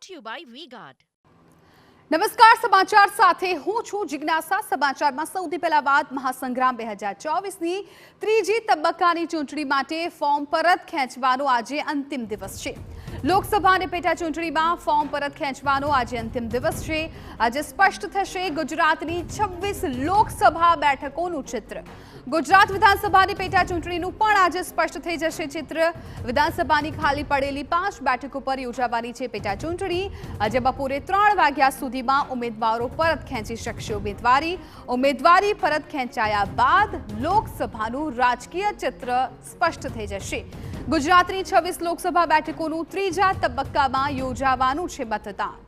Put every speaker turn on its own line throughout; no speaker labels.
brought to you by V-Guard.
નમસ્કાર, સમાચાર સાથે હું છું જિજ્ઞાસા. સમાચારમાં સૌથી પહેલા વાત મહાસંગ્રામ 2024ની ત્રીજી તબક્કાની ચૂંટણી માટે ફોર્મ પરત ખેંચવાનો આજે અંતિમ દિવસ છે. લોકસભા અને પેટા ચૂંટણીમાં ફોર્મ પરત ખેંચવાનો આજે અંતિમ દિવસ છે. આજે સ્પષ્ટ થશે ગુજરાતની 26 લોકસભા બેઠકોનું ચિત્ર. ગુજરાત વિધાનસભાની પેટા ચૂંટણીનું પણ આજે સ્પષ્ટ થઈ જશે ચિત્ર. વિધાનસભાની ખાલી પડેલી 5 બેઠકો પર યોજાવાની છે પેટા ચૂંટણી. આજે બપોરે 3 વાગ્યા સુધીમાં ઉમેદવારો પરત ખેંચી શકશે ઉમેદવારી પરત ખેંચાયા બાદ લોકસભાનું રાજકીય ચિત્ર સ્પષ્ટ થઈ જશે. ગુજરાતની 26 લોકસભા બેઠકોનું ત્રીજા તબક્કામાં યોજાવાનું છે મતદાન.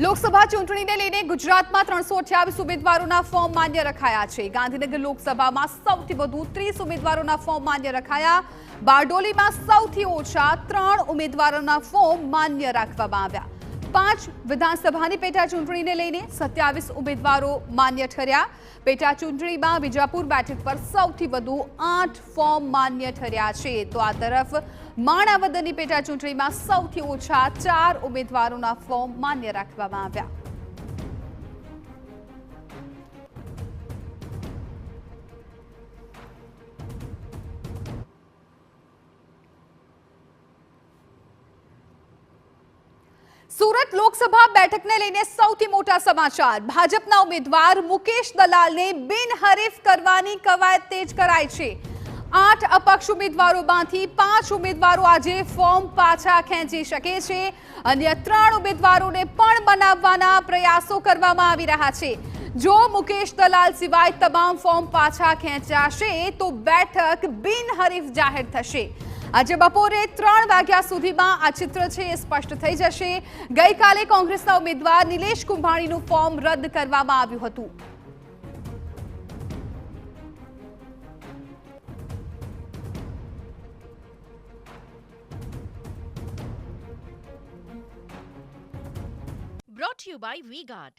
લોકસભા ચૂંટણીને લઈને ગુજરાતમાં 328 ઉમેદવારોના ફોર્મ માન્ય રખાયા છે. ગાંધીનગર લોકસભામાં સૌથી વધુ 30 ઉમેદવારોના ફોર્મ માન્ય રખાયા. બારડોલીમાં સૌથી ઓછા 3 ઉમેદવારોના ફોર્મ માન્ય રાખવામાં આવ્યા. 5 વિધાનસભાની પેટા ચૂંટણીને લઈને 27 ઉમેદવારો માન્ય ઠર્યા. પેટા ચૂંટણીમાં બીજાપુર બેઠક પર સૌથી વધુ 8 ફોર્મ માન્ય ઠર્યા છે. તો આ તરફ માણાવદરની પેટા ચૂંટણીમાં સૌથી ઓછા 4 ઉમેદવારોના ફોર્મ માન્ય રાખવામાં આવ્યા. સુરત લોકસભા બેઠકને લઈને સૌથી મોટા સમાચાર. ભાજપના ઉમેદવાર મુકેશ દલાલને બિનહરીફ કરવાની કવાયત તેજ કરાઈ છે. 8 અપક્ષ ઉમેદવારોમાંથી 5 ઉમેદવારો આજે ફોર્મ પાછા ખેંચી શકે છે. અન્ય 3 ઉમેદવારોને પણ બનાવવાના પ્રયાસો કરવામાં આવી રહ્યા છે. જો મુકેશ દલાલ સિવાય તમામ ફોર્મ પાછા ખેંચાશે તો બેઠક બિનહરીફ જાહેર થશે. આજે બપોરે 3 વાગ્યા સુધીમાં આ ચિત્ર છે એ સ્પષ્ટ થઈ જશે. ગઈકાલે કોંગ્રેસના ઉમેદવાર નિલેશ કુંભાણીનું ફોર્મ રદ કરવામાં આવ્યું હતું.
Brought to you by V-Guard.